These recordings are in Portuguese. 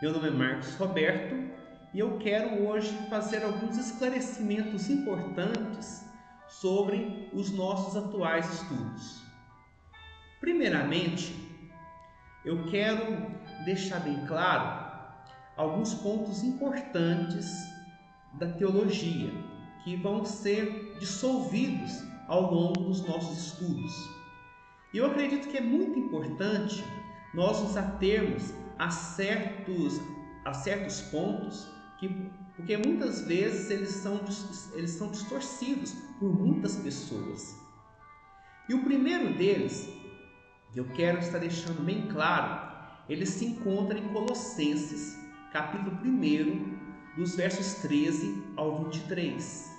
Meu nome é Marcos Roberto e eu quero hoje fazer alguns esclarecimentos importantes sobre os nossos atuais estudos. Primeiramente, eu quero deixar bem claro alguns pontos importantes da teologia que vão ser dissolvidos ao longo dos nossos estudos. E eu acredito que é muito importante nós nos atermos a certos pontos, porque muitas vezes eles são distorcidos por muitas pessoas. E o primeiro deles, que eu quero estar deixando bem claro, ele se encontra em Colossenses, capítulo 1, dos versos 13 ao 23,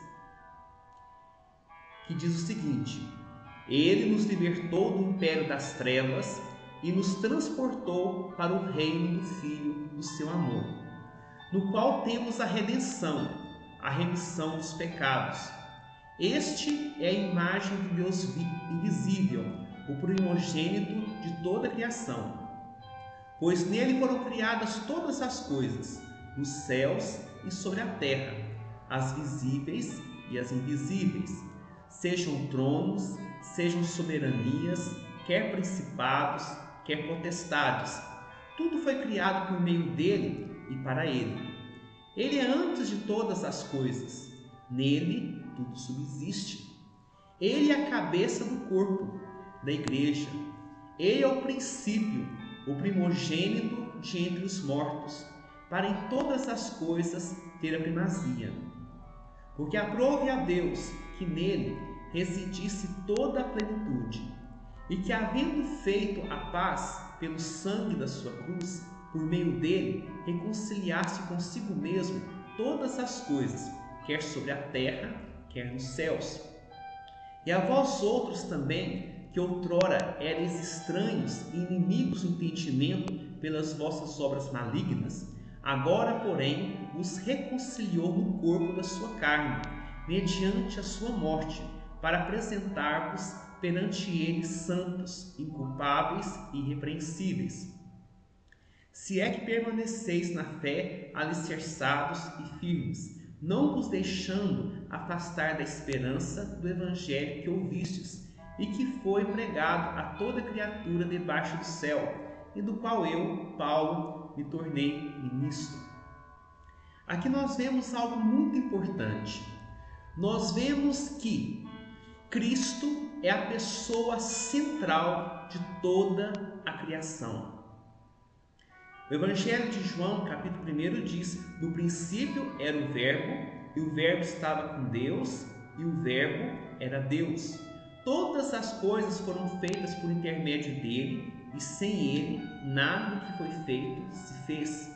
que diz o seguinte: Ele nos libertou do império das trevas e nos transportou para o reino do Filho do seu amor, no qual temos a redenção, a remissão dos pecados. Este é a imagem de Deus invisível, o primogênito de toda a criação. Pois nele foram criadas todas as coisas, nos céus e sobre a terra, as visíveis e as invisíveis, sejam tronos, sejam soberanias, quer principados, quer potestades. Tudo foi criado por meio dele e para ele. Ele é antes de todas as coisas. Nele tudo subsiste. Ele é a cabeça do corpo, da igreja. Ele é o princípio, o primogênito de entre os mortos, para em todas as coisas ter a primazia. Porque aprove a Deus que nele residisse toda a plenitude, e que, havendo feito a paz pelo sangue da sua cruz, por meio dele, reconciliasse consigo mesmo todas as coisas, quer sobre a terra, quer nos céus. E a vós outros também, que outrora erais estranhos e inimigos do entendimento pelas vossas obras malignas, agora, porém, os reconciliou no corpo da sua carne, mediante a sua morte, para apresentar-vos perante ele santos, inculpáveis e irrepreensíveis. Se é que permaneceis na fé, alicerçados e firmes, não vos deixando afastar da esperança do evangelho que ouvistes, e que foi pregado a toda criatura debaixo do céu, e do qual eu, Paulo, me tornei ministro. Aqui nós vemos algo muito importante. Nós vemos que Cristo é a pessoa central de toda a criação. O Evangelho de João, capítulo 1, diz: no princípio era o Verbo, e o Verbo estava com Deus, e o Verbo era Deus. Todas as coisas foram feitas por intermédio dele, e sem ele, nada do que foi feito se fez.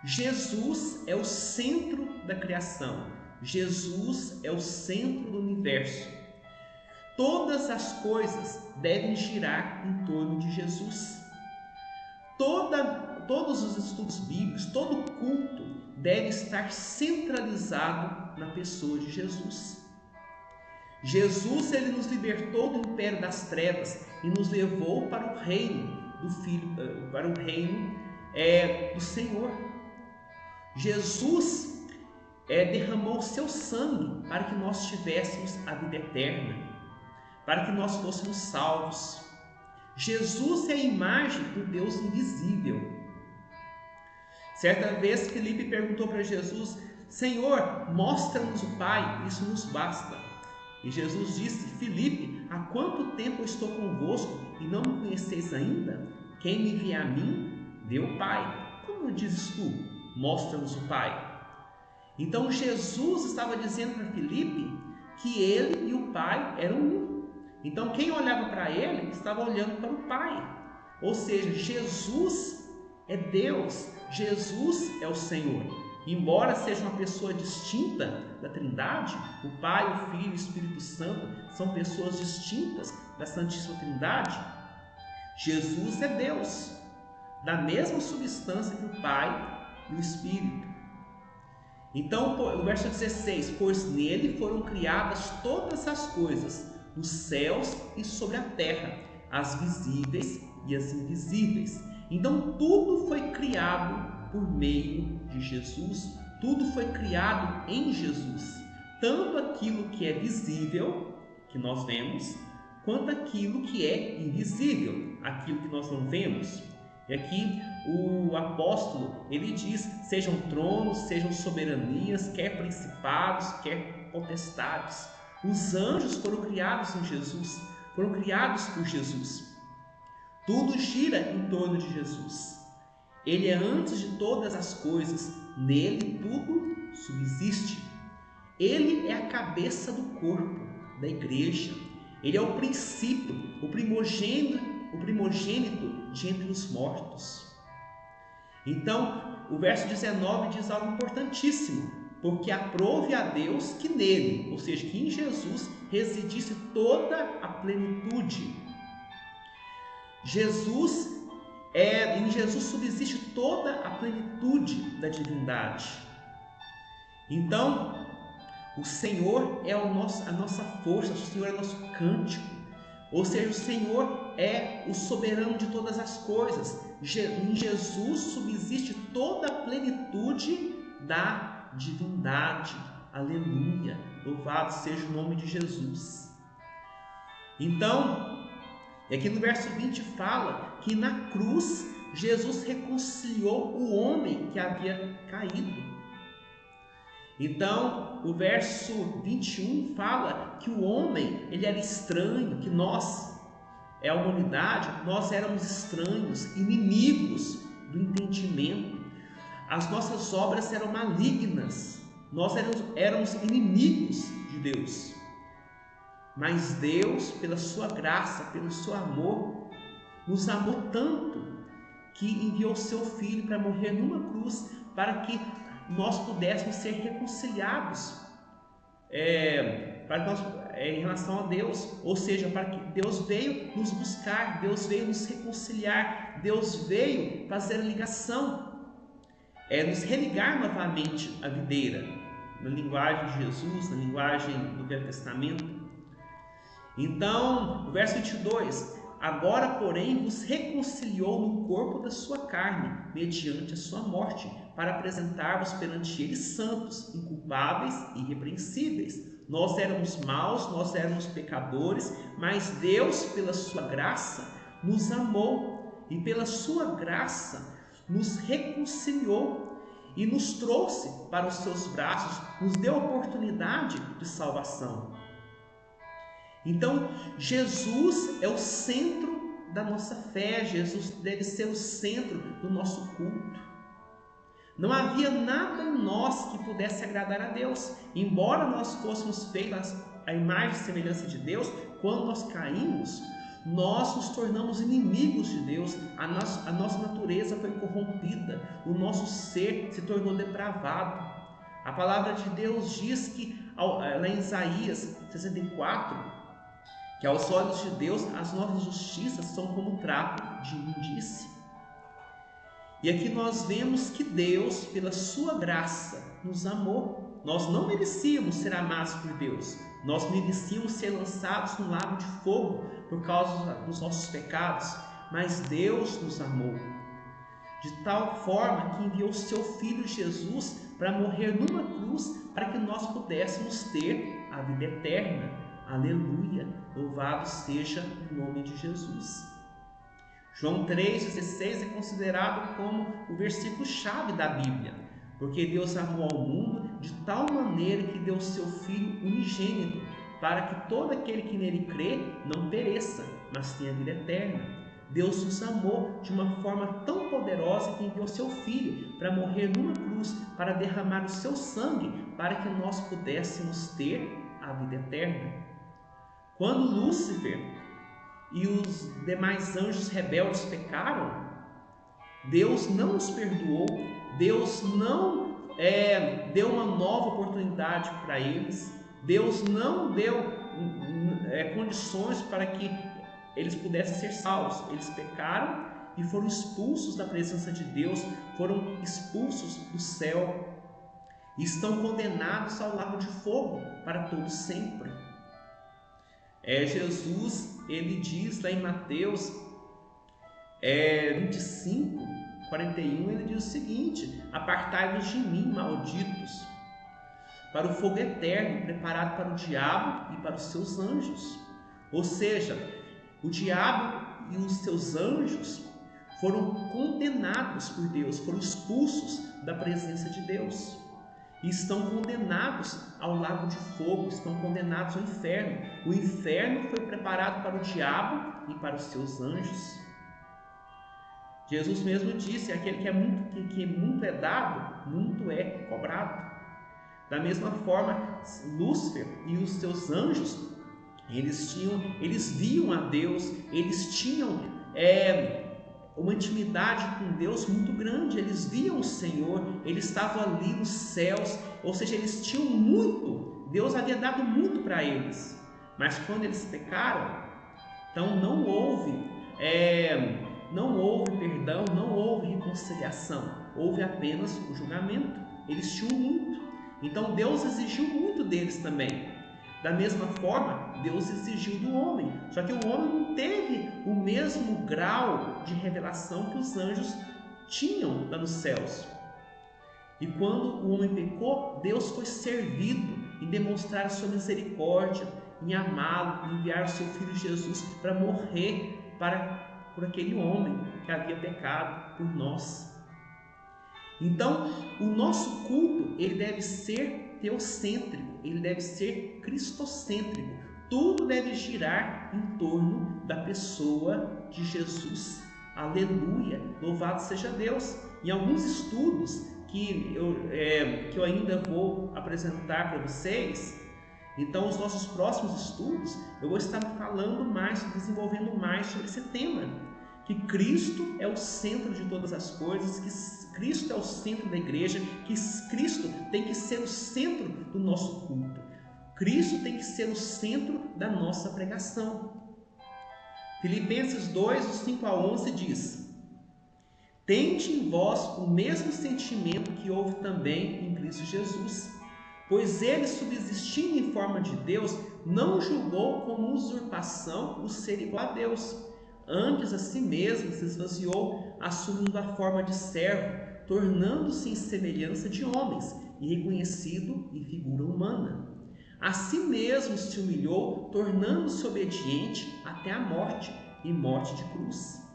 Jesus é o centro da criação. Jesus é o centro do universo. Todas as coisas devem girar em torno de Jesus. Todos os estudos bíblicos, todo culto deve estar centralizado na pessoa de Jesus. Jesus, ele nos libertou do império das trevas e nos levou para o reino do Filho, para o reino do Senhor. Jesus derramou o seu sangue para que nós tivéssemos a vida eterna, para que nós fôssemos salvos. Jesus é a imagem do Deus invisível. Certa vez Filipe perguntou para Jesus: Senhor, mostra-nos o Pai, isso nos basta. E Jesus disse: Filipe, há quanto tempo eu estou convosco e não me conheceis ainda? Quem me vê a mim, vê o Pai. Como dizes tu, mostra-nos o Pai? Então Jesus estava dizendo para Filipe que ele e o Pai eram um. Então quem olhava para ele estava olhando para o Pai. Ou seja, Jesus é Deus, Jesus é o Senhor. Embora seja uma pessoa distinta da Trindade, o Pai, o Filho e o Espírito Santo são pessoas distintas da Santíssima Trindade, Jesus é Deus, da mesma substância que o Pai e o Espírito. Então, no verso 16: pois nele foram criadas todas as coisas, nos céus e sobre a terra, as visíveis e as invisíveis. Então tudo foi criado por meio de Jesus. Tudo foi criado em Jesus, tanto aquilo que é visível, que nós vemos, quanto aquilo que é invisível, aquilo que nós não vemos. E aqui o apóstolo, ele diz, sejam tronos, sejam soberanias, quer principados, quer potestades. Os anjos foram criados em Jesus, foram criados por Jesus. Tudo gira em torno de Jesus. Ele é antes de todas as coisas, nele tudo subsiste. Ele é a cabeça do corpo, da igreja. Ele é o princípio, o primogênito de entre os mortos. Então, o verso 19 diz algo importantíssimo, porque aprove a Deus que nele, ou seja, que em Jesus, residisse toda a plenitude. Em Jesus subsiste toda a plenitude da divindade. Então, o Senhor é a nossa força, o Senhor é o nosso cântico. Ou seja, o Senhor é o soberano de todas as coisas. Em Jesus subsiste toda a plenitude da divindade. Aleluia! Louvado seja o nome de Jesus. Então, aqui no verso 20 fala que na cruz Jesus reconciliou o homem que havia caído. Então, o verso 21 fala que o homem, ele era estranho, que nós, a humanidade, nós éramos estranhos, inimigos do entendimento. As nossas obras eram malignas, nós éramos inimigos de Deus. Mas Deus, pela sua graça, pelo seu amor, nos amou tanto que enviou seu Filho para morrer numa cruz, para que nós pudéssemos ser reconciliados em relação a Deus, ou seja, para que Deus veio nos buscar, Deus veio nos reconciliar, Deus veio fazer a ligação, nos religar novamente à videira, na linguagem de Jesus, na linguagem do Velho Testamento. Então, o verso 22, agora, porém, vos reconciliou no corpo da sua carne, mediante a sua morte, para apresentar-vos perante ele santos, inculpáveis e irrepreensíveis. Nós éramos maus, nós éramos pecadores, mas Deus, pela sua graça, nos amou e pela sua graça nos reconciliou e nos trouxe para os seus braços, nos deu oportunidade de salvação. Então, Jesus é o centro da nossa fé, Jesus deve ser o centro do nosso culto. Não havia nada em nós que pudesse agradar a Deus. Embora nós fôssemos feitos à imagem e semelhança de Deus, quando nós caímos, nós nos tornamos inimigos de Deus. A nossa natureza foi corrompida, o nosso ser se tornou depravado. A palavra de Deus diz que, lá em Isaías 64, que aos olhos de Deus as nossas justiças são como trapo de imundície. E aqui nós vemos que Deus, pela sua graça, nos amou. Nós não merecíamos ser amados por Deus. Nós merecíamos ser lançados no lago de fogo por causa dos nossos pecados. Mas Deus nos amou de tal forma que enviou seu Filho Jesus para morrer numa cruz para que nós pudéssemos ter a vida eterna. Aleluia! Louvado seja o nome de Jesus. João 3,16 é considerado como o versículo-chave da Bíblia, porque Deus amou ao mundo de tal maneira que deu seu Filho unigênito, para que todo aquele que nele crê não pereça, mas tenha vida eterna. Deus nos amou de uma forma tão poderosa que enviou seu Filho para morrer numa cruz, para derramar o seu sangue, para que nós pudéssemos ter a vida eterna. Quando Lúcifer e os demais anjos rebeldes pecaram, Deus não os perdoou, Deus não deu uma nova oportunidade para eles, Deus não deu condições para que eles pudessem ser salvos. Eles pecaram e foram expulsos da presença de Deus, foram expulsos do céu e estão condenados ao lago de fogo para todo sempre. Jesus, ele diz lá em Mateus 25, 41, ele diz o seguinte: apartai-vos de mim, malditos, para o fogo eterno, preparado para o diabo e para os seus anjos. Ou seja, o diabo e os seus anjos foram condenados por Deus, foram expulsos da presença de Deus. E estão condenados ao lago de fogo, estão condenados ao inferno. O inferno foi preparado para o diabo e para os seus anjos. Jesus mesmo disse: aquele que muito é dado, muito é cobrado. Da mesma forma, Lúcifer e os seus anjos, eles viam a Deus, eles tinham uma intimidade com Deus muito grande, eles viam o Senhor, eles estavam ali nos céus, ou seja, eles tinham muito, Deus havia dado muito para eles, mas quando eles pecaram, então não houve perdão, não houve reconciliação, houve apenas o julgamento. Eles tinham muito, então Deus exigiu muito deles também. Da mesma forma, Deus exigiu do homem, só que o homem não teve o mesmo grau de revelação que os anjos tinham lá nos céus. E quando o homem pecou, Deus foi servido em demonstrar a sua misericórdia, em amá-lo, em enviar o seu Filho Jesus para morrer por aquele homem que havia pecado por nós. Então, o nosso culto, ele deve ser teocêntrico, ele deve ser cristocêntrico. Tudo deve girar em torno da pessoa de Jesus. Aleluia! Louvado seja Deus! Em alguns estudos que eu ainda vou apresentar para vocês, então os nossos próximos estudos, eu vou estar falando mais, desenvolvendo mais sobre esse tema. Que Cristo é o centro de todas as coisas, que Cristo é o centro da igreja, que Cristo tem que ser o centro do nosso culto. Cristo tem que ser o centro da nossa pregação. Filipenses 2, 5 a 11 diz: tende em vós o mesmo sentimento que houve também em Cristo Jesus, pois ele, subsistindo em forma de Deus, não julgou como usurpação o ser igual a Deus. Antes a si mesmo se esvaziou, assumindo a forma de servo, tornando-se em semelhança de homens e reconhecido em figura humana. A si mesmo se humilhou, tornando-se obediente até a morte, e morte de cruz.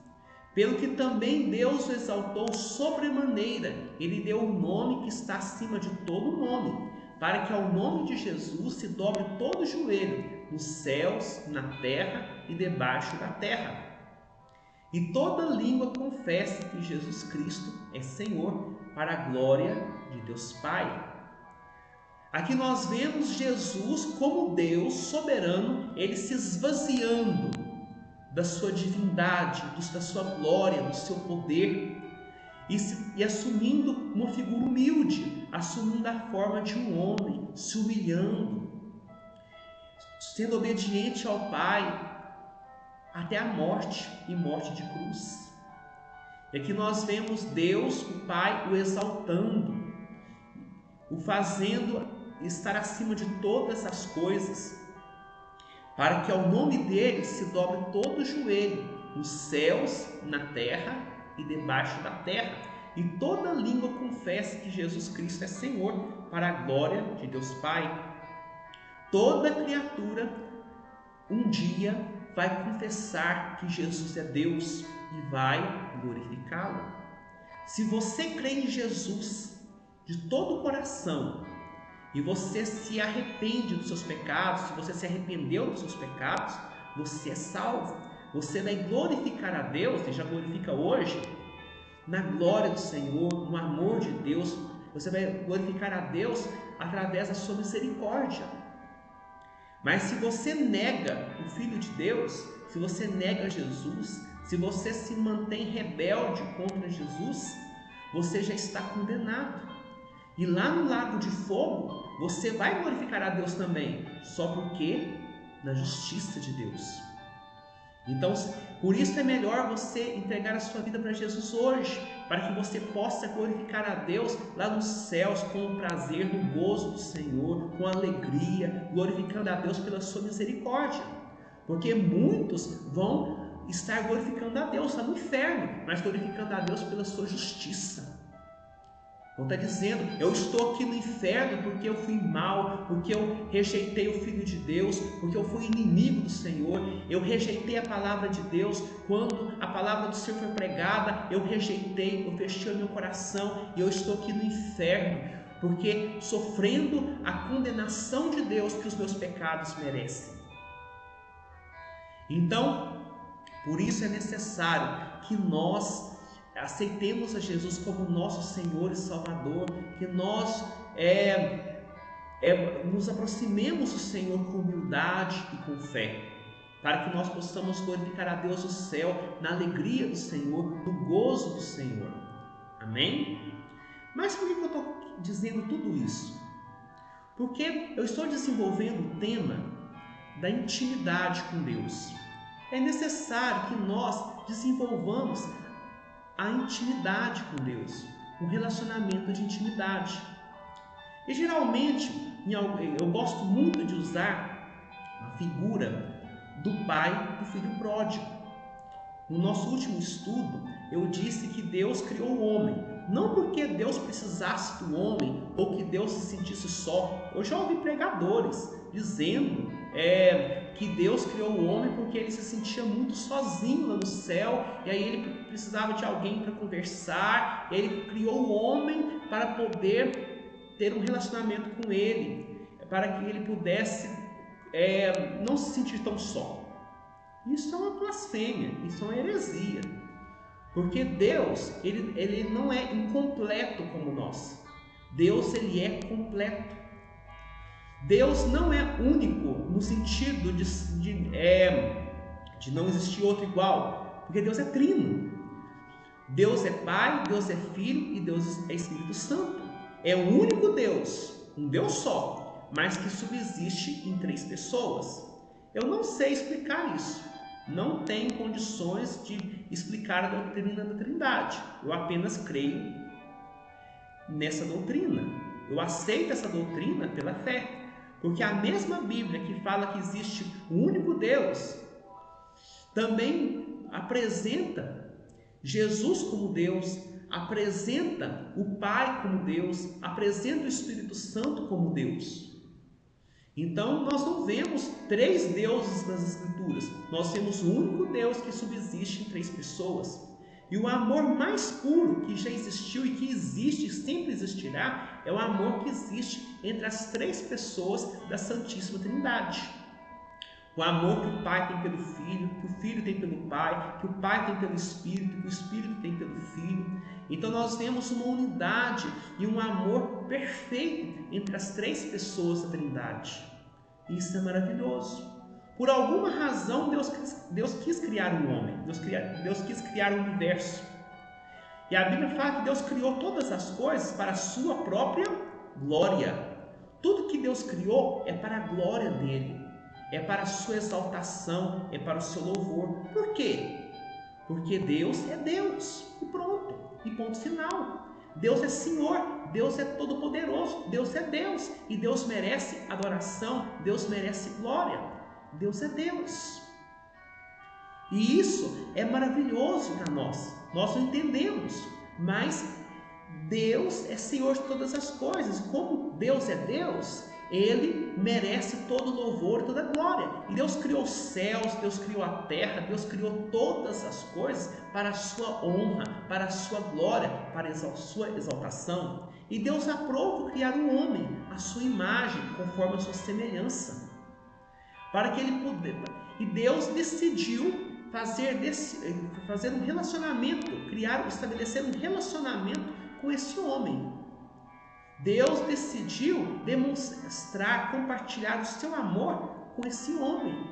Pelo que também Deus o exaltou sobremaneira, ele deu o nome que está acima de todo nome, para que ao nome de Jesus se dobre todo o joelho, nos céus, na terra e debaixo da terra. E toda língua confesse que Jesus Cristo é Senhor, para a glória de Deus Pai. Aqui nós vemos Jesus como Deus soberano, ele se esvaziando da sua divindade, da sua glória, do seu poder, e assumindo uma figura humilde, assumindo a forma de um homem, se humilhando, sendo obediente ao Pai, até a morte e morte de cruz. E aqui nós vemos Deus, o Pai, o exaltando, o fazendo estar acima de todas as coisas, para que ao nome dele se dobre todo o joelho, nos céus, na terra e debaixo da terra, e toda língua confesse que Jesus Cristo é Senhor, para a glória de Deus Pai. Toda criatura um dia vai confessar que Jesus é Deus e vai glorificá-lo. Se você crê em Jesus de todo o coração e você se arrepende dos seus pecados, se você se arrependeu dos seus pecados, você é salvo. Você vai glorificar a Deus, e já glorifica hoje, na glória do Senhor, no amor de Deus. Você vai glorificar a Deus através da sua misericórdia. Mas se você nega o Filho de Deus, se você nega Jesus, se você se mantém rebelde contra Jesus, você já está condenado. E lá no lago de fogo, você vai glorificar a Deus também, só porque na justiça de Deus. Então, por isso é melhor você entregar a sua vida para Jesus hoje, para que você possa glorificar a Deus lá nos céus, com o prazer, no gozo do Senhor, com alegria, glorificando a Deus pela sua misericórdia. Porque muitos vão estar glorificando a Deus, está no inferno, mas glorificando a Deus pela sua justiça. Então está dizendo, eu estou aqui no inferno porque eu fui mau, porque eu rejeitei o Filho de Deus, porque eu fui inimigo do Senhor, eu rejeitei a palavra de Deus, quando a palavra do Senhor foi pregada, eu rejeitei, eu fechei o meu coração e eu estou aqui no inferno, porque sofrendo a condenação de Deus que os meus pecados merecem. Então, por isso é necessário que nós aceitemos a Jesus como nosso Senhor e Salvador, que nós nos aproximemos do Senhor com humildade e com fé, para que nós possamos glorificar a Deus no céu, na alegria do Senhor, no gozo do Senhor. Amém? Mas por que eu estou dizendo tudo isso? Porque eu estou desenvolvendo o tema da intimidade com Deus. É necessário que nós desenvolvamos a intimidade com Deus, um relacionamento de intimidade. E geralmente, eu gosto muito de usar a figura do pai do filho pródigo. No nosso último estudo, eu disse que Deus criou o homem, não porque Deus precisasse do homem ou que Deus se sentisse só. Eu já ouvi pregadores dizendo que Deus criou o homem porque ele se sentia muito sozinho lá no céu, e aí ele precisava de alguém para conversar, e ele criou o homem para poder ter um relacionamento com ele, para que ele pudesse não se sentir tão só. Isso é uma blasfêmia, isso é uma heresia, porque Deus ele não é incompleto como nós. Deus ele é completo. Deus não é único no sentido de não existir outro igual, porque Deus é trino. Deus é Pai, Deus é Filho e Deus é Espírito Santo. É o único Deus, um Deus só, mas que subsiste em 3 pessoas. Eu não sei explicar isso, não tenho condições de explicar a doutrina da Trindade. Eu apenas creio nessa doutrina. Eu aceito essa doutrina pela fé. Porque a mesma Bíblia que fala que existe um único Deus, também apresenta Jesus como Deus, apresenta o Pai como Deus, apresenta o Espírito Santo como Deus. Então nós não vemos 3 deuses nas Escrituras, nós temos um único Deus que subsiste em 3 pessoas. E o amor mais puro que já existiu e que existe e sempre existirá é o amor que existe entre as 3 pessoas da Santíssima Trindade. O amor que o Pai tem pelo Filho, que o Filho tem pelo Pai, que o Pai tem pelo Espírito, que o Espírito tem pelo Filho. Então nós temos uma unidade e um amor perfeito entre as 3 pessoas da Trindade. Isso é maravilhoso. Por alguma razão Deus quis criar um homem, Deus quis criar o universo. E a Bíblia fala que Deus criou todas as coisas para a sua própria glória. Tudo que Deus criou é para a glória dele, é para a sua exaltação, é para o seu louvor. Por quê? Porque Deus é Deus, e pronto, e ponto final. Deus é Senhor, Deus é todo-poderoso, Deus é Deus, e Deus merece adoração, Deus merece glória. Deus é Deus. E isso é maravilhoso para nós. Nós não entendemos, mas Deus é Senhor de todas as coisas. Como Deus é Deus, Ele merece todo louvor e toda glória. E Deus criou os céus, Deus criou a terra, Deus criou todas as coisas para a sua honra, para a sua glória, para a sua exaltação. E Deus aprova criar um homem, à sua imagem, conforme a sua semelhança, para que ele pudesse. E Deus decidiu fazer um relacionamento, estabelecer um relacionamento com esse homem. Deus decidiu demonstrar, compartilhar o seu amor com esse homem.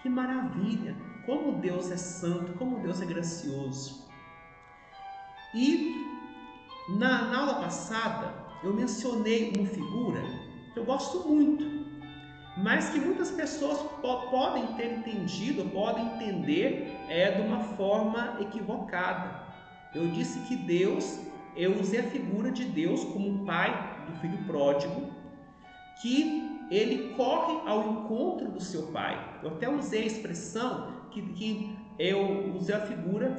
Que maravilha! Como Deus é santo, como Deus é gracioso. E na aula passada eu mencionei uma figura que eu gosto muito, mas que muitas pessoas podem ter entendido, podem entender de uma forma equivocada. Eu disse que eu usei a figura de Deus como um pai do filho pródigo, que ele corre ao encontro do seu pai. Eu até usei a expressão que eu usei a figura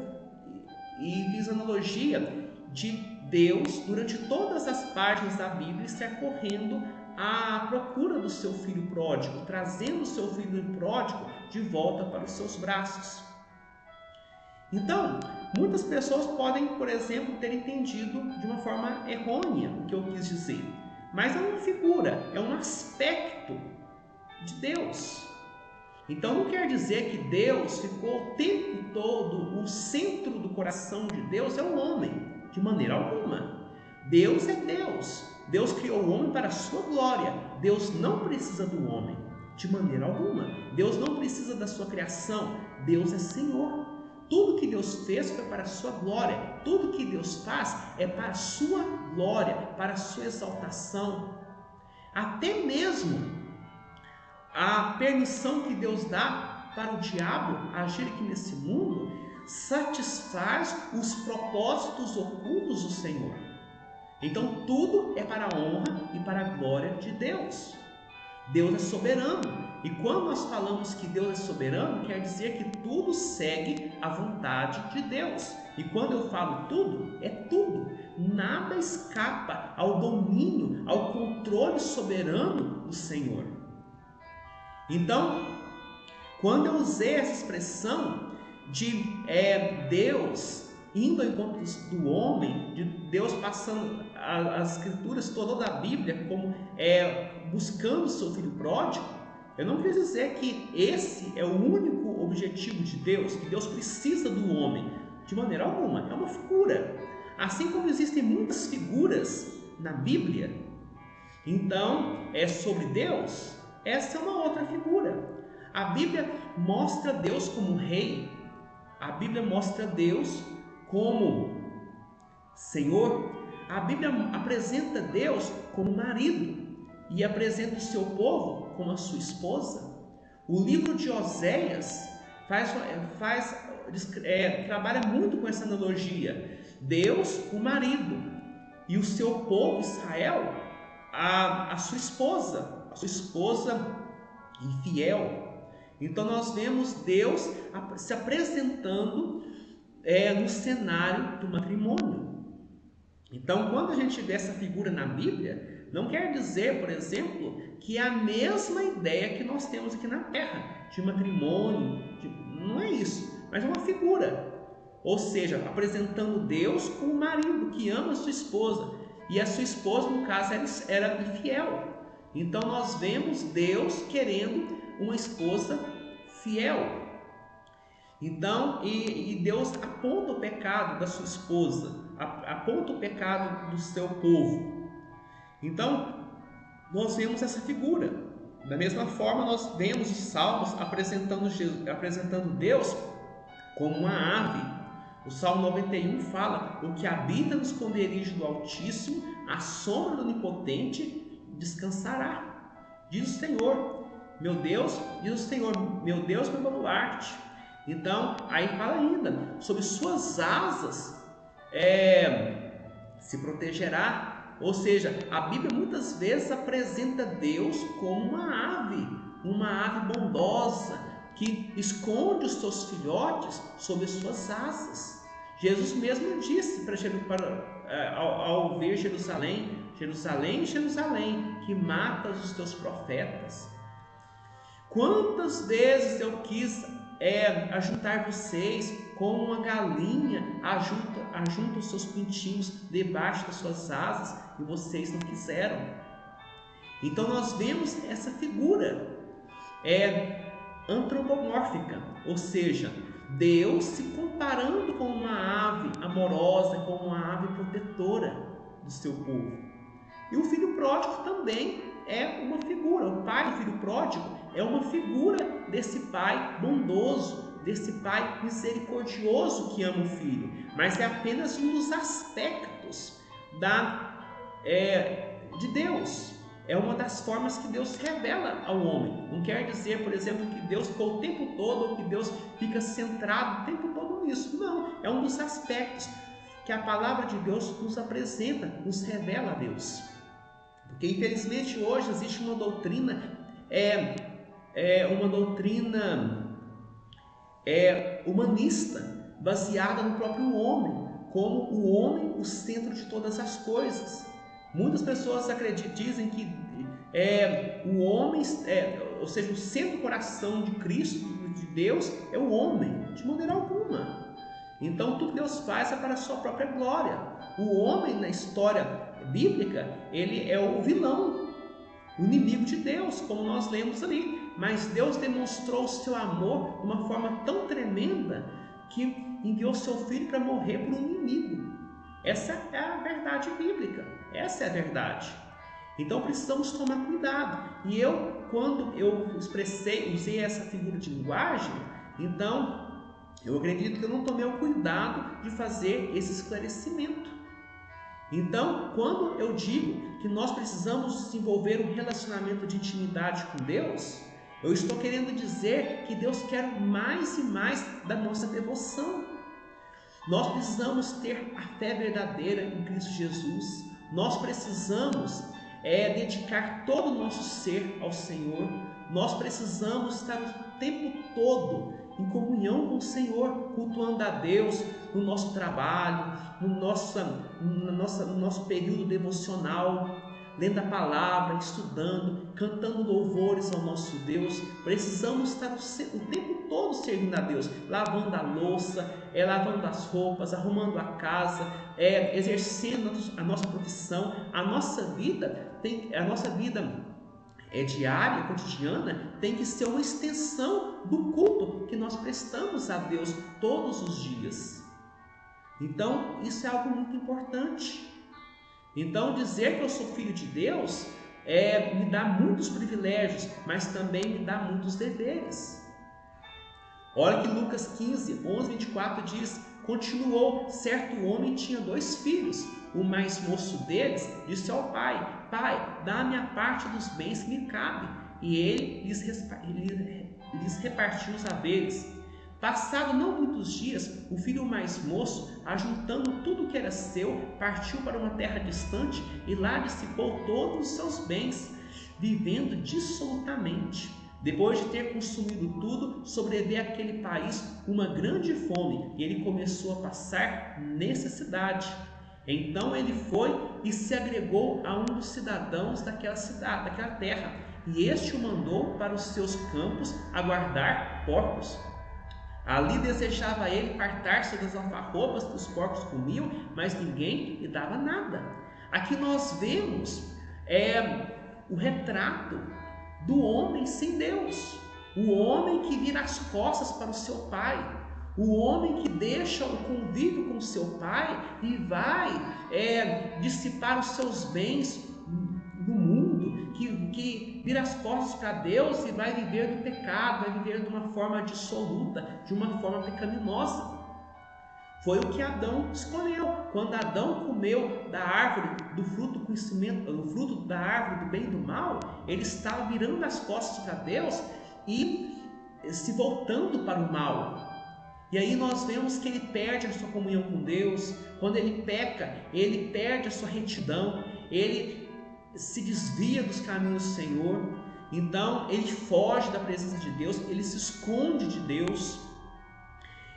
e fiz a analogia de Deus, durante todas as páginas da Bíblia, estar correndo à procura do seu filho pródigo, trazendo o seu filho pródigo de volta para os seus braços. Então, muitas pessoas podem, por exemplo, ter entendido de uma forma errônea o que eu quis dizer, mas é uma figura, é um aspecto de Deus. Então não quer dizer que Deus ficou o tempo todo, o centro do coração de Deus é o homem, de maneira alguma. Deus é Deus. Deus criou o homem para a sua glória. Deus não precisa do homem, de maneira alguma. Deus não precisa da sua criação. Deus é Senhor. Tudo que Deus fez foi para a sua glória. Tudo que Deus faz é para a sua glória, para a sua exaltação. Até mesmo a permissão que Deus dá para o diabo agir aqui nesse mundo satisfaz os propósitos ocultos do Senhor. Então tudo é para a honra e para a glória de Deus. Deus é soberano. E quando nós falamos que Deus é soberano, quer dizer que tudo segue a vontade de Deus. E quando eu falo tudo, é tudo. Nada escapa ao domínio, ao controle soberano do Senhor. Então, quando eu usei essa expressão de Deus indo ao encontro do homem, de Deus passando as escrituras toda da Bíblia como buscando o seu filho pródigo, eu não quis dizer que esse é o único objetivo de Deus, que Deus precisa do homem, de maneira alguma, é uma figura. Assim como existem muitas figuras na Bíblia, então é sobre Deus. Essa é uma outra figura. A Bíblia mostra Deus como rei. A Bíblia mostra Deus como Senhor. A Bíblia apresenta Deus como marido e apresenta o seu povo como a sua esposa. O livro de Oséias trabalha muito com essa analogia. Deus, o marido, e o seu povo, Israel, a sua esposa infiel. Então nós vemos Deus se apresentando no cenário do matrimônio. Então quando a gente vê essa figura na Bíblia, não quer dizer, por exemplo, que é a mesma ideia que nós temos aqui na Terra, de matrimônio, não é isso, mas é uma figura. Ou seja, apresentando Deus como marido que ama a sua esposa, e a sua esposa, no caso, era infiel. Então nós vemos Deus querendo uma esposa fiel. Então, e Deus aponta o pecado da sua esposa, aponta o pecado do seu povo. Então, nós vemos essa figura. Da mesma forma, nós vemos os Salmos apresentando Deus como uma ave. O Salmo 91 fala: o que habita no esconderijo do Altíssimo, à sombra do Onipotente, descansará. Diz o Senhor, meu Deus, diz o Senhor, meu Deus, meu baluarte. Então, aí fala ainda, sobre suas asas se protegerá. Ou seja, a Bíblia muitas vezes apresenta Deus como uma ave bondosa, que esconde os seus filhotes sob as suas asas. Jesus mesmo disse ao ver Jerusalém: Jerusalém, Jerusalém, que matas os teus profetas. Quantas vezes eu quis ajuntar vocês como uma galinha ajunta os seus pintinhos debaixo das suas asas, e vocês não quiseram. Então nós vemos essa figura antropomórfica, ou seja, Deus se comparando com uma ave amorosa, com uma ave protetora do seu povo. E o filho pródigo também é uma figura. O pai do filho pródigo é uma figura desse pai bondoso, desse pai misericordioso que ama o filho, mas é apenas um dos aspectos de Deus. É uma das formas que Deus revela ao homem. Não quer dizer, por exemplo, que Deus ficou o tempo todo, ou que Deus fica centrado o tempo todo nisso. Não, é um dos aspectos que a palavra de Deus nos apresenta, nos revela a Deus. Porque infelizmente hoje existe uma doutrina, humanista, baseada no próprio homem, como o homem o centro de todas as coisas. Muitas pessoas dizem que o homem, ou seja, o centro do coração de Cristo, de Deus, é o homem, de maneira alguma. Então tudo que Deus faz é para a sua própria glória. O homem na história bíblica, ele é o vilão, o inimigo de Deus, como nós lemos ali. Mas Deus demonstrou o seu amor de uma forma tão tremenda que enviou seu filho para morrer por um inimigo. Essa é a verdade bíblica, essa é a verdade. Então precisamos tomar cuidado. E quando eu usei essa figura de linguagem, então eu acredito que eu não tomei o cuidado de fazer esse esclarecimento. Então, quando eu digo que nós precisamos desenvolver um relacionamento de intimidade com Deus, eu estou querendo dizer que Deus quer mais e mais da nossa devoção. Nós precisamos ter a fé verdadeira em Cristo Jesus. Nós precisamos dedicar todo o nosso ser ao Senhor. Nós precisamos estar o tempo todo em comunhão com o Senhor, cultuando a Deus no nosso trabalho, no nosso período devocional, lendo a palavra, estudando, cantando louvores ao nosso Deus. Precisamos estar o tempo todo servindo a Deus, lavando a louça, lavando as roupas, arrumando a casa, exercendo a nossa profissão. A nossa vida diária, cotidiana, tem que ser uma extensão do culto que nós prestamos a Deus todos os dias. Então, isso é algo muito importante. Então, dizer que eu sou filho de Deus me dá muitos privilégios, mas também me dá muitos deveres. Olha que Lucas 15, 11, 24 diz: continuou, certo homem tinha 2 filhos. O mais moço deles disse ao pai: Pai, dá-me a parte dos bens que me cabe. E ele lhes repartiu os haveres. Passado não muitos dias, o filho mais moço, ajuntando tudo que era seu, partiu para uma terra distante e lá dissipou todos os seus bens, vivendo dissolutamente. Depois de ter consumido tudo, sobreveio àquele país uma grande fome e ele começou a passar necessidade. Então ele foi e se agregou a um dos cidadãos daquela cidade, daquela terra, e este o mandou para os seus campos a guardar porcos. Ali desejava ele fartar-se das alfarrobas que os porcos comiam, mas ninguém lhe dava nada. Aqui nós vemos o retrato do homem sem Deus, o homem que vira as costas para o seu pai, o homem que deixa o convívio com o seu pai e vai dissipar os seus bens no mundo, que vira as costas para Deus e vai viver do pecado, vai viver de uma forma dissoluta, de uma forma pecaminosa. Foi o que Adão escolheu. Quando Adão comeu da árvore do fruto do conhecimento, do fruto da árvore do bem e do mal, ele estava virando as costas para Deus e se voltando para o mal. E aí nós vemos que ele perde a sua comunhão com Deus. Quando ele peca, ele perde a sua retidão, ele se desvia dos caminhos do Senhor. Então ele foge da presença de Deus, ele se esconde de Deus.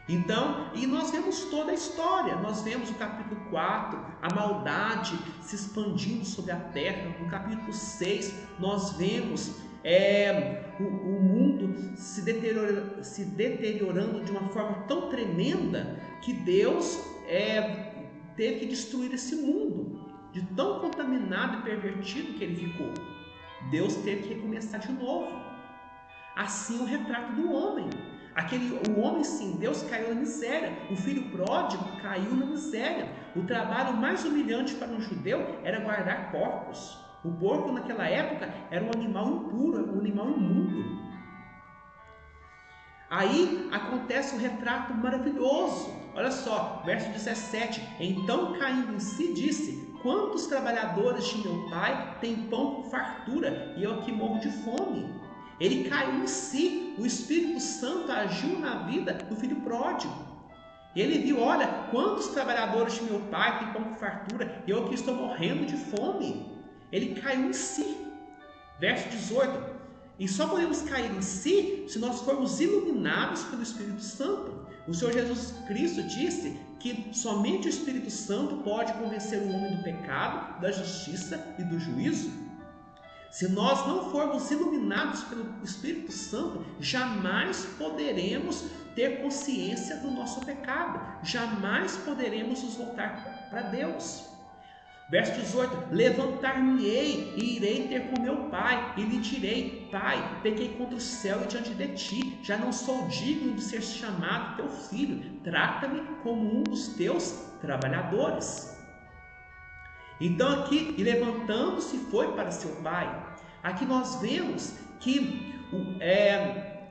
Então, e nós vemos toda a história. Nós vemos no capítulo 4 a maldade se expandindo sobre a terra. No capítulo 6 nós vemos o mundo se deteriorando de uma forma tão tremenda que Deus teve que destruir esse mundo, de tão contaminado e pervertido que ele ficou. Deus teve que recomeçar de novo. Assim o retrato do homem. O homem sem Deus caiu na miséria. O filho pródigo caiu na miséria. O trabalho mais humilhante para um judeu era guardar porcos. O porco naquela época era um animal impuro, um animal imundo. Aí acontece um retrato maravilhoso. Olha só, verso 17. Então caindo em si disse: quantos trabalhadores de meu pai têm pão com fartura e eu aqui morro de fome? Ele caiu em si. O Espírito Santo agiu na vida do filho pródigo. Ele viu: olha, quantos trabalhadores de meu pai têm pão com fartura e eu aqui estou morrendo de fome. Ele caiu em si. Verso 18. E só podemos cair em si se nós formos iluminados pelo Espírito Santo. O Senhor Jesus Cristo disse que somente o Espírito Santo pode convencer o homem do pecado, da justiça e do juízo. Se nós não formos iluminados pelo Espírito Santo, jamais poderemos ter consciência do nosso pecado, jamais poderemos nos voltar para Deus. Verso 18: levantar-me-ei e irei ter com meu pai, e lhe direi: Pai, pequei contra o céu e diante de ti, já não sou digno de ser chamado teu filho, trata-me como um dos teus trabalhadores. Então aqui, e levantando-se foi para seu pai. Aqui nós vemos que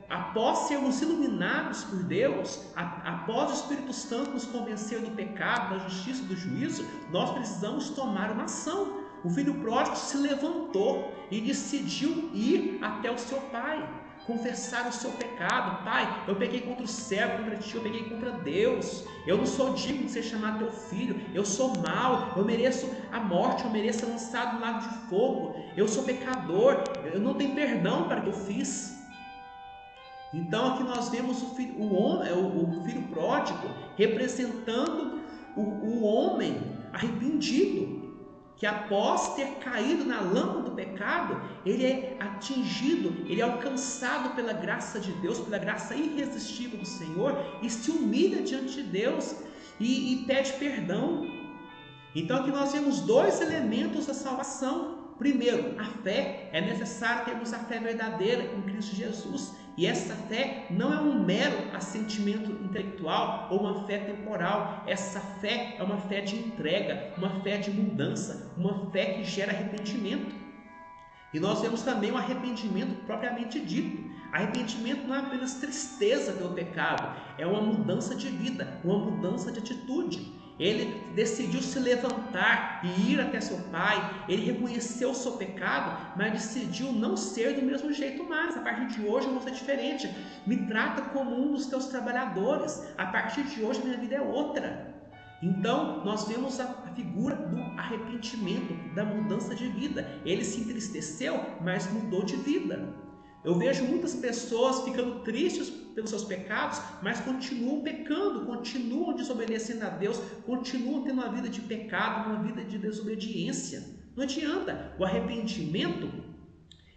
após sermos iluminados por Deus, após o Espírito Santo nos convencer do pecado, da justiça e do juízo, nós precisamos tomar uma ação. O filho pródigo se levantou e decidiu ir até o seu pai, confessar o seu pecado. Pai, eu pequei contra o céu, contra ti, eu pequei contra Deus, eu não sou digno de ser chamado teu filho, eu sou mau, eu mereço a morte, eu mereço ser lançado no lago de fogo, eu sou pecador, eu não tenho perdão para o que eu fiz. Então aqui nós vemos o filho pródigo representando o homem arrependido, que após ter caído na lama do pecado, ele é atingido, ele é alcançado pela graça de Deus, pela graça irresistível do Senhor, e se humilha diante de Deus e pede perdão. Então aqui nós vemos dois elementos da salvação. Primeiro, a fé. É necessário termos a fé verdadeira em Cristo Jesus. E essa fé não é um mero assentimento intelectual ou uma fé temporal. Essa fé é uma fé de entrega, uma fé de mudança, uma fé que gera arrependimento. E nós vemos também o arrependimento propriamente dito. Arrependimento não é apenas tristeza pelo pecado, é uma mudança de vida, uma mudança de atitude. Ele decidiu se levantar e ir até seu pai, ele reconheceu o seu pecado, mas decidiu não ser do mesmo jeito mais. A partir de hoje eu vou ser diferente, me trata como um dos teus trabalhadores, a partir de hoje minha vida é outra. Então nós vemos a figura do arrependimento, da mudança de vida. Ele se entristeceu, mas mudou de vida. Eu vejo muitas pessoas ficando tristes pelos seus pecados, mas continuam pecando, continuam desobedecendo a Deus, continuam tendo uma vida de pecado, uma vida de desobediência. Não adianta. O arrependimento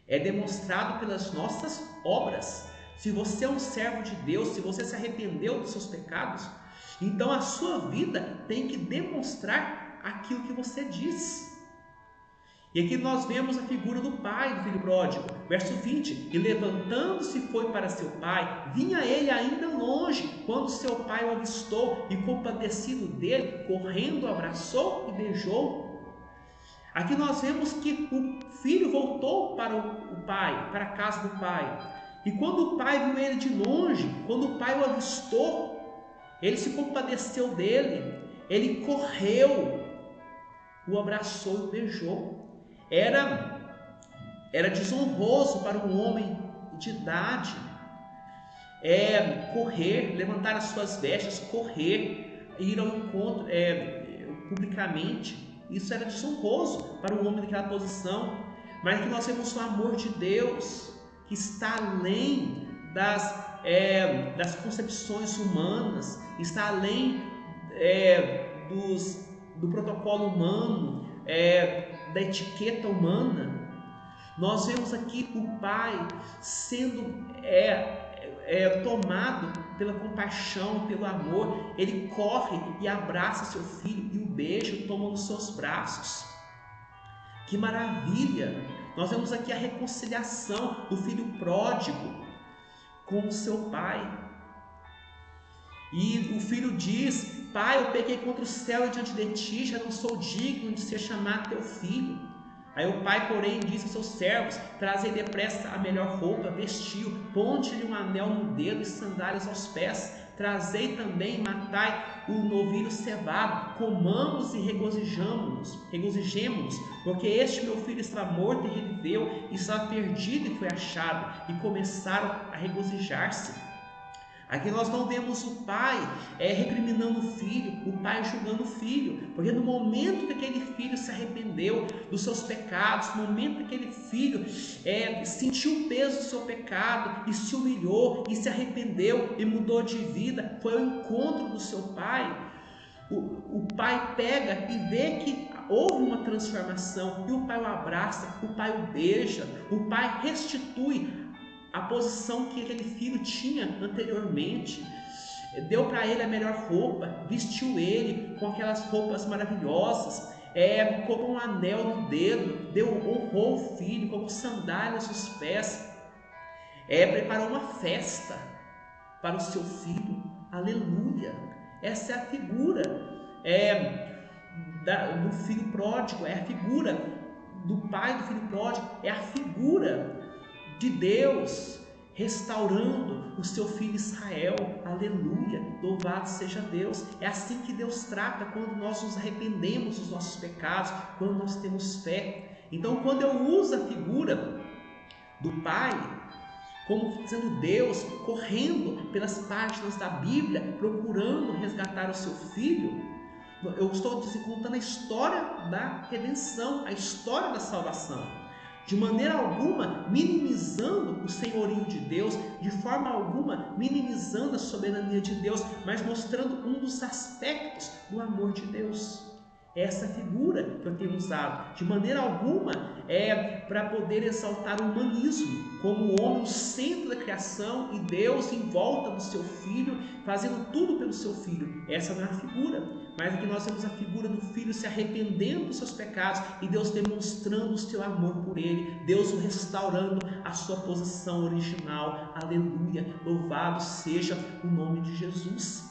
é demonstrado pelas nossas obras. Se você é um servo de Deus, se você se arrependeu dos seus pecados, então a sua vida tem que demonstrar aquilo que você diz. E aqui nós vemos a figura do pai do filho pródigo. Verso 20: e levantando-se foi para seu pai, vinha ele ainda longe, quando seu pai o avistou, e compadecido dele, correndo, o abraçou e beijou. Aqui nós vemos que o filho voltou para o pai, para a casa do pai. E quando o pai viu ele de longe, quando o pai o avistou, ele se compadeceu dele, ele correu, o abraçou e beijou. Era desonroso para um homem de idade correr, levantar as suas vestes, correr, ir ao encontro publicamente. Isso era desonroso para um homem daquela posição. Mas aqui nós temos o amor de Deus, que está além das concepções humanas, está além do protocolo humano, da etiqueta humana. Nós vemos aqui o pai sendo tomado pela compaixão, pelo amor. Ele corre e abraça seu filho e o beija, toma nos seus braços. Que maravilha! Nós vemos aqui a reconciliação do filho pródigo com o seu pai. E o filho diz: Pai, eu pequei contra o céu e diante de ti, já não sou digno de ser chamado teu filho. Aí o pai, porém, disse aos seus servos: trazei depressa a melhor roupa, vestiu, ponte-lhe um anel no dedo e sandálias aos pés. Trazei também, matai o novilho cevado, comamos e regozijemo-nos, porque este meu filho está morto e reviveu, e estava perdido e foi achado. E começaram a regozijar-se. Aqui nós não vemos o pai recriminando o filho, o pai julgando o filho, porque no momento que aquele filho se arrependeu dos seus pecados, no momento que aquele filho sentiu o peso do seu pecado e se humilhou e se arrependeu e mudou de vida, foi ao encontro do seu pai. O pai pega e vê que houve uma transformação e o pai o abraça, o pai o beija, o pai restitui a posição que aquele filho tinha anteriormente, deu para ele a melhor roupa, vestiu ele com aquelas roupas maravilhosas, colocou um anel no dedo, honrou o filho, colocou sandálias nos pés, preparou uma festa para o seu filho. Aleluia! Essa é a figura do filho pródigo, é a figura do pai do filho pródigo, é a figura de Deus restaurando o seu filho Israel. Aleluia, louvado seja Deus. É assim que Deus trata quando nós nos arrependemos dos nossos pecados, quando nós temos fé. Então, quando eu uso a figura do pai como sendo Deus correndo pelas páginas da Bíblia, procurando resgatar o seu filho, eu estou contando a história da redenção, a história da salvação. De maneira alguma minimizando o senhorio de Deus, de forma alguma minimizando a soberania de Deus, mas mostrando um dos aspectos do amor de Deus. Essa figura que eu tenho usado, de maneira alguma para poder exaltar o humanismo, como o homem no centro da criação e Deus em volta do seu filho, fazendo tudo pelo seu filho. Essa não é a figura, mas aqui nós temos a figura do filho se arrependendo dos seus pecados e Deus demonstrando o seu amor por ele, Deus o restaurando a sua posição original. Aleluia, louvado seja o nome de Jesus.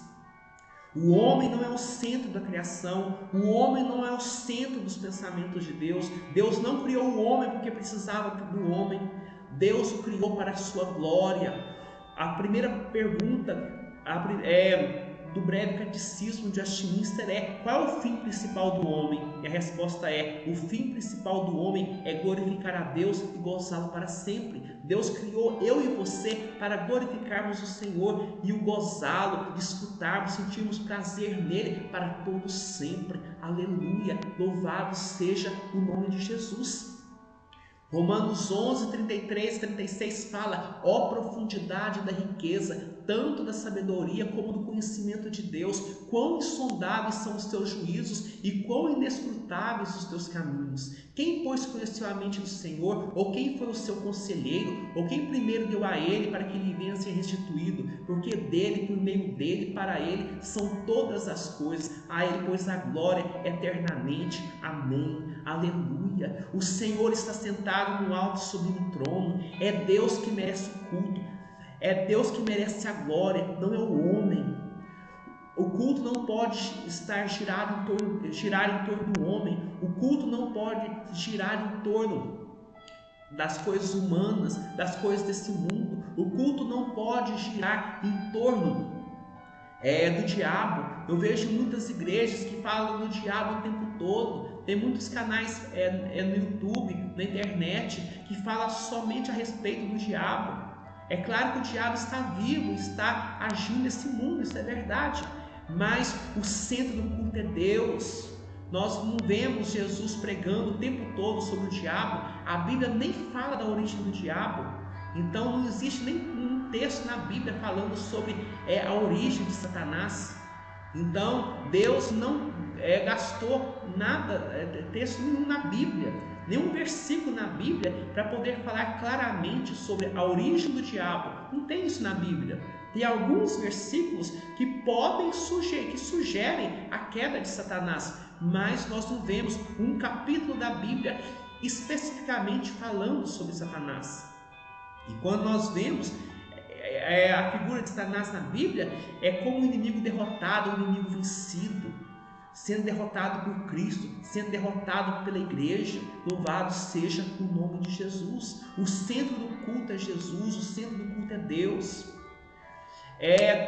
O homem não é o centro da criação, o homem não é o centro dos pensamentos de Deus. Deus não criou o homem porque precisava do homem, Deus o criou para a sua glória. A primeira pergunta do breve catecismo de Westminster qual é o fim principal do homem? E a resposta o fim principal do homem é glorificar a Deus e gozá-lo para sempre. Deus criou eu e você para glorificarmos o Senhor e o gozá-lo, desfrutarmos, sentirmos prazer nele para todos sempre. Aleluia, louvado seja o nome de Jesus. Romanos 11, 33 e 36 fala: ó profundidade da riqueza, tanto da sabedoria como do conhecimento de Deus, quão insondáveis são os teus juízos e quão inescrutáveis os teus caminhos. Quem, pois, conheceu a mente do Senhor, ou quem foi o seu conselheiro, ou quem primeiro deu a ele para que lhe venha a ser restituído? Porque dele, por meio dele, para ele são todas as coisas, a ele, pois, a glória eternamente. Amém. Aleluia. O Senhor está sentado no alto sublime trono. É Deus que merece o culto, é Deus que merece a glória, não é o homem. O culto não pode girar em torno do homem. O culto não pode girar em torno das coisas humanas, das coisas desse mundo. O culto não pode girar em torno do diabo. Eu vejo muitas igrejas que falam do diabo o tempo todo. Tem muitos canais no YouTube, na internet, que falam somente a respeito do diabo. É claro que o diabo está vivo, está agindo nesse mundo, isso é verdade. Mas o centro do culto é Deus. Nós não vemos Jesus pregando o tempo todo sobre o diabo. A Bíblia nem fala da origem do diabo. Então não existe nenhum texto na Bíblia falando sobre a origem de Satanás. Então Deus não gastou nada, texto nenhum na Bíblia, nenhum versículo na Bíblia para poder falar claramente sobre a origem do diabo. Não tem isso na Bíblia. Tem alguns versículos que sugerem a queda de Satanás, mas nós não vemos um capítulo da Bíblia especificamente falando sobre Satanás. E quando nós vemos a figura de Satanás na Bíblia, é como um inimigo derrotado, um inimigo vencido, sendo derrotado por Cristo, sendo derrotado pela igreja. Louvado seja o nome de Jesus. O centro do culto é Jesus, o centro do culto é Deus.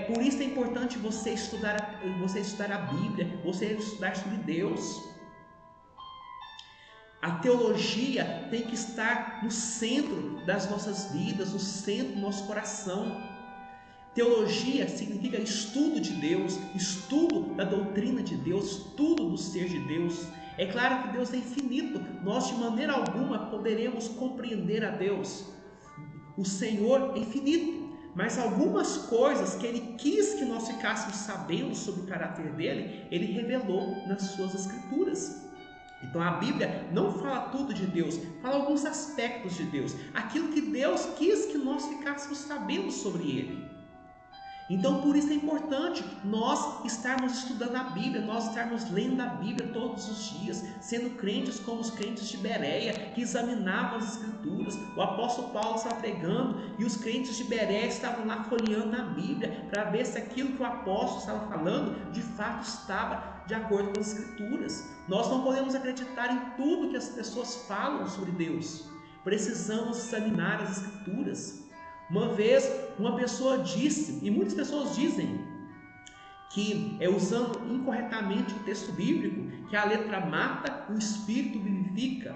Por isso é importante você estudar a Bíblia, você estudar sobre Deus. A teologia tem que estar no centro das nossas vidas, no centro do nosso coração. Teologia significa estudo de Deus, estudo da doutrina de Deus, estudo do ser de Deus. É claro que Deus é infinito, nós de maneira alguma poderemos compreender a Deus. O Senhor é infinito, mas algumas coisas que Ele quis que nós ficássemos sabendo sobre o caráter dEle, Ele revelou nas suas Escrituras. Então a Bíblia não fala tudo de Deus, fala alguns aspectos de Deus, aquilo que Deus quis que nós ficássemos sabendo sobre Ele. Então por isso é importante nós estarmos estudando a Bíblia, nós estarmos lendo a Bíblia todos os dias, sendo crentes como os crentes de Bereia, que examinavam as Escrituras. O apóstolo Paulo estava pregando e os crentes de Bereia estavam lá folheando a Bíblia para ver se aquilo que o apóstolo estava falando de fato estava de acordo com as Escrituras. Nós não podemos acreditar em tudo que as pessoas falam sobre Deus, precisamos examinar as Escrituras. Uma vez uma pessoa disse, e muitas pessoas dizem, que usando incorretamente o texto bíblico, que a letra mata, o espírito vivifica,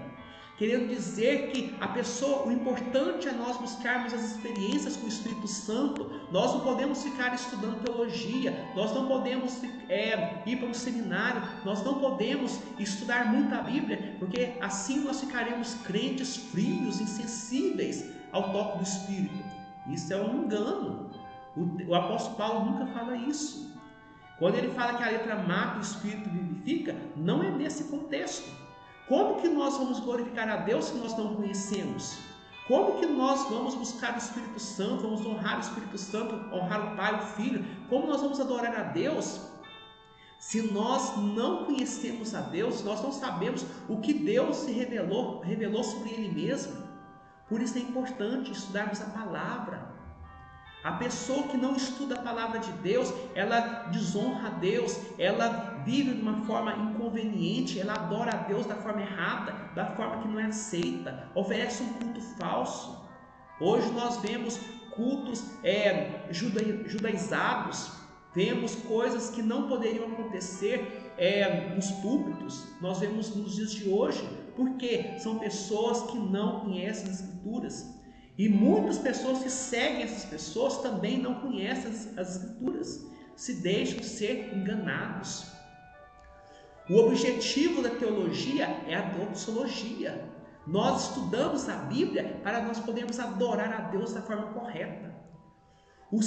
querendo dizer que a pessoa, o importante é nós buscarmos as experiências com o Espírito Santo. Nós não podemos ficar estudando teologia, nós não podemos ir para um seminário, nós não podemos estudar muito a Bíblia, porque assim nós ficaremos crentes frios, insensíveis ao toque do Espírito. Isso é um engano. O apóstolo Paulo nunca fala isso. Quando ele fala que a letra mata, o espírito vivifica, não é nesse contexto. Como que nós vamos glorificar a Deus se nós não conhecemos? Como que nós vamos buscar o Espírito Santo, vamos honrar o Espírito Santo, honrar o Pai, o Filho? Como nós vamos adorar a Deus se nós não conhecemos a Deus, se nós não sabemos o que Deus se revelou sobre Ele mesmo? Por isso é importante estudarmos a palavra. A pessoa que não estuda a palavra de Deus, ela desonra a Deus, ela vive de uma forma inconveniente, ela adora a Deus da forma errada, da forma que não é aceita, oferece um culto falso. Hoje nós vemos cultos judaizados, vemos coisas que não poderiam acontecer nos púlpitos, nós vemos nos dias de hoje, porque são pessoas que não conhecem as Escrituras. E muitas pessoas que seguem essas pessoas também não conhecem as Escrituras, se deixam ser enganados. O objetivo da teologia é a doxologia. Nós estudamos a Bíblia para nós podermos adorar a Deus da forma correta. O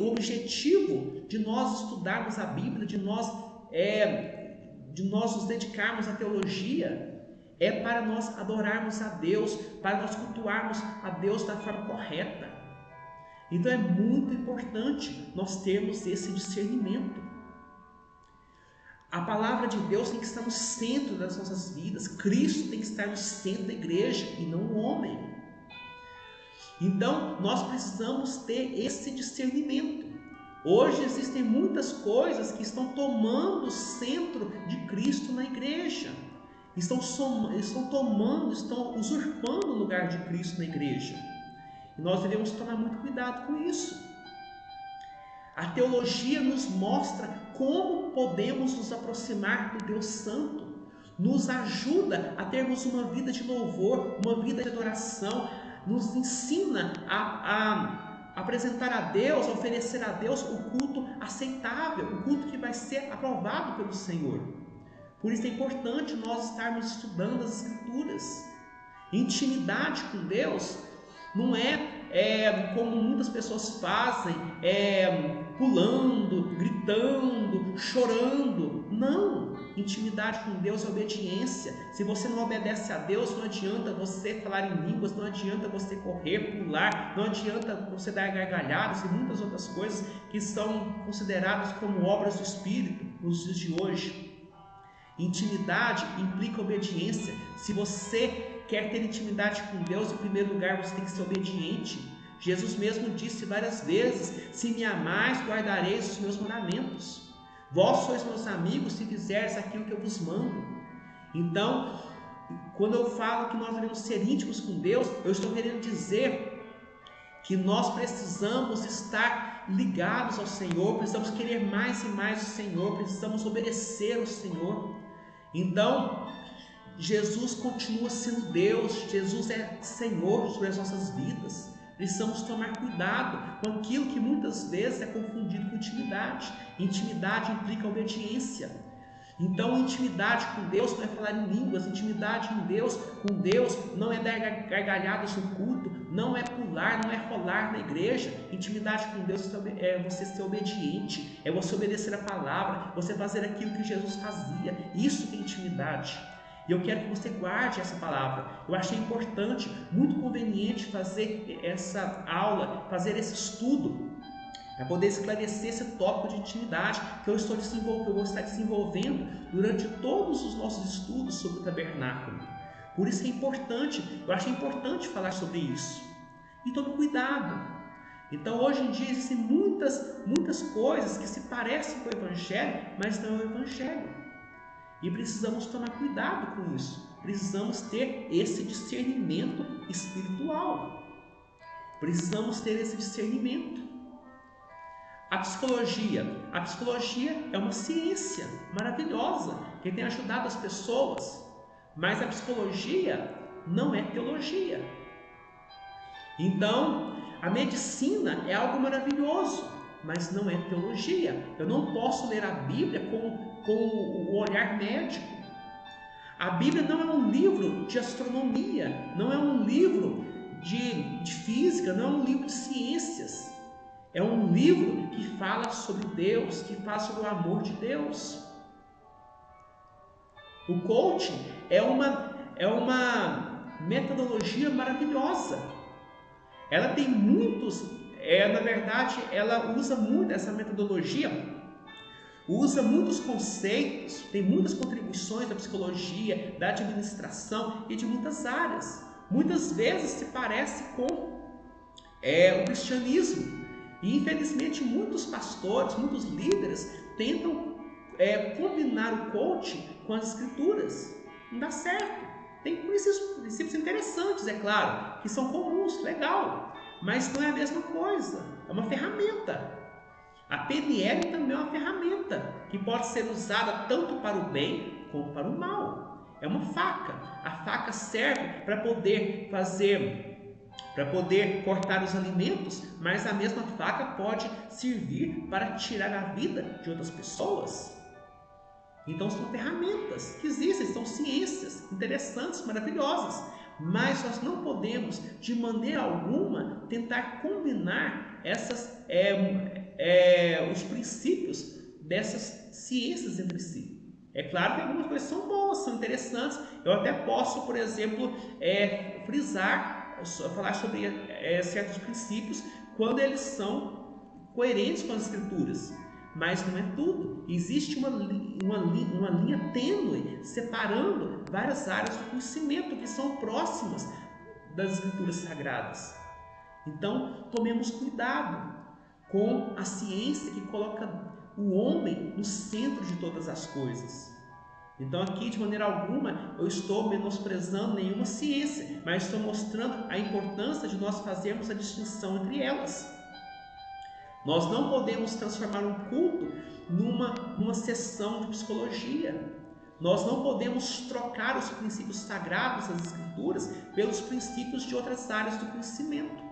objetivo de nós estudarmos a Bíblia, de nós nos dedicarmos à teologia, é para nós adorarmos a Deus, para nós cultuarmos a Deus da forma correta. Então é muito importante nós termos esse discernimento. A palavra de Deus tem que estar no centro das nossas vidas. Cristo tem que estar no centro da igreja e não o homem. Então nós precisamos ter esse discernimento. Hoje existem muitas coisas que estão tomando o centro de Cristo na igreja. Estão usurpando o lugar de Cristo na igreja. E nós devemos tomar muito cuidado com isso. A teologia nos mostra como podemos nos aproximar do Deus Santo. Nos ajuda a termos uma vida de louvor, uma vida de adoração. Nos ensina a apresentar a Deus, a oferecer a Deus o culto aceitável, o culto que vai ser aprovado pelo Senhor. Por isso é importante nós estarmos estudando as Escrituras. Intimidade com Deus não é como muitas pessoas fazem, pulando, gritando, chorando. Não! Intimidade com Deus é obediência. Se você não obedece a Deus, não adianta você falar em línguas, não adianta você correr, pular, não adianta você dar gargalhadas e muitas outras coisas que são consideradas como obras do Espírito nos dias de hoje. Intimidade implica obediência. Se você quer ter intimidade com Deus, em primeiro lugar você tem que ser obediente. Jesus mesmo disse várias vezes: se me amais, guardareis os meus mandamentos. Vós sois meus amigos se fizerdes aquilo que eu vos mando. Então, quando eu falo que nós devemos ser íntimos com Deus, eu estou querendo dizer que nós precisamos estar ligados ao Senhor, precisamos querer mais e mais o Senhor, precisamos obedecer ao Senhor. Então, Jesus continua sendo Deus, Jesus é Senhor sobre as nossas vidas. Precisamos tomar cuidado com aquilo que muitas vezes é confundido com intimidade. Intimidade implica obediência. Então, intimidade com Deus não é falar em línguas, intimidade com Deus não é dar gargalhadas no culto, não é pular, não é rolar na igreja. Intimidade com Deus é você ser obediente, é você obedecer a palavra, você fazer aquilo que Jesus fazia. Isso que é intimidade. E eu quero que você guarde essa palavra. Eu achei importante, muito conveniente fazer essa aula, fazer esse estudo, para poder esclarecer esse tópico de intimidade que eu vou estar desenvolvendo durante todos os nossos estudos sobre o tabernáculo. Por isso é importante, eu acho importante falar sobre isso. E tome cuidado. Então hoje em dia existem muitas coisas que se parecem com o Evangelho, mas não é o Evangelho. E precisamos tomar cuidado com isso. Precisamos ter esse discernimento espiritual. Precisamos ter esse discernimento. A psicologia é uma ciência maravilhosa que tem ajudado as pessoas, mas a psicologia não é teologia. Então, a medicina é algo maravilhoso, mas não é teologia. Eu não posso ler a Bíblia com o olhar médico. A Bíblia não é um livro de astronomia, não é um livro de física, não é um livro de ciências. É um livro que fala sobre Deus, que fala sobre o amor de Deus. O coaching é uma metodologia maravilhosa. Ela tem na verdade, ela usa muito essa metodologia, usa muitos conceitos, tem muitas contribuições da psicologia, da administração e de muitas áreas. Muitas vezes se parece com o cristianismo. E infelizmente muitos pastores, muitos líderes tentam combinar o coaching com as escrituras. Não dá certo. Tem princípios interessantes, é claro, que são comuns, legal, mas não é a mesma coisa. É uma ferramenta. A PNL também é uma ferramenta que pode ser usada tanto para o bem como para o mal. É uma faca. A faca serve para poder cortar os alimentos, mas a mesma faca pode servir para tirar a vida de outras pessoas. Então são ferramentas que existem, são ciências interessantes, maravilhosas, mas nós não podemos de maneira alguma tentar combinar os princípios dessas ciências entre si. É claro que algumas coisas são boas, são interessantes. Eu até posso, por exemplo, falar sobre certos princípios quando eles são coerentes com as escrituras, mas não é tudo. Existe uma linha tênue separando várias áreas do conhecimento que são próximas das escrituras sagradas. Então tomemos cuidado com a ciência que coloca o homem no centro de todas as coisas. Então aqui, de maneira alguma, eu estou menosprezando nenhuma ciência, mas estou mostrando a importância de nós fazermos a distinção entre elas. Nós não podemos transformar um culto numa sessão de psicologia. Nós não podemos trocar os princípios sagrados das Escrituras pelos princípios de outras áreas do conhecimento.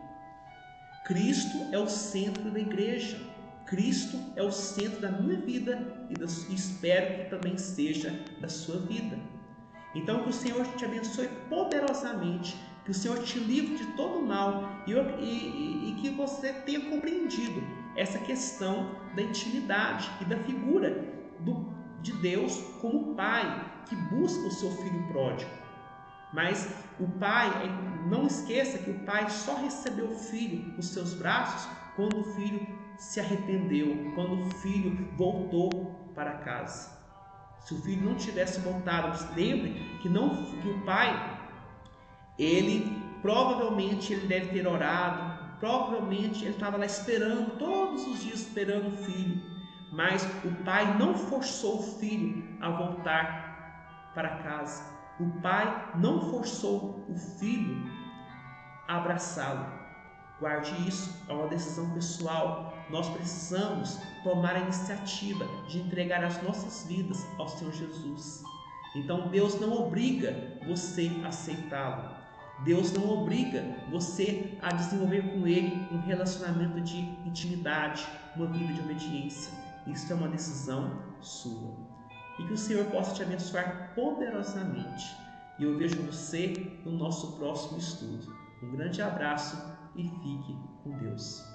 Cristo é o centro da igreja. Cristo é o centro da minha vida e espero que também seja da sua vida. Então que o Senhor te abençoe poderosamente, que o Senhor te livre de todo mal e que você tenha compreendido essa questão da intimidade e da figura de Deus como Pai que busca o seu filho pródigo. Mas o Pai, não esqueça que o Pai só recebeu o filho nos seus braços quando o filho se arrependeu, quando o filho voltou para casa. Se o filho não tivesse voltado, lembre que o pai, ele provavelmente deve ter orado, provavelmente ele estava lá esperando, todos os dias esperando o filho, mas o pai não forçou o filho a voltar para casa. O pai não forçou o filho a abraçá-lo. Guarde isso, é uma decisão pessoal. Nós precisamos tomar a iniciativa de entregar as nossas vidas ao Senhor Jesus. Então Deus não obriga você a aceitá-lo. Deus não obriga você a desenvolver com Ele um relacionamento de intimidade, uma vida de obediência. Isso é uma decisão sua. E que o Senhor possa te abençoar poderosamente. E eu vejo você no nosso próximo estudo. Um grande abraço e fique com Deus.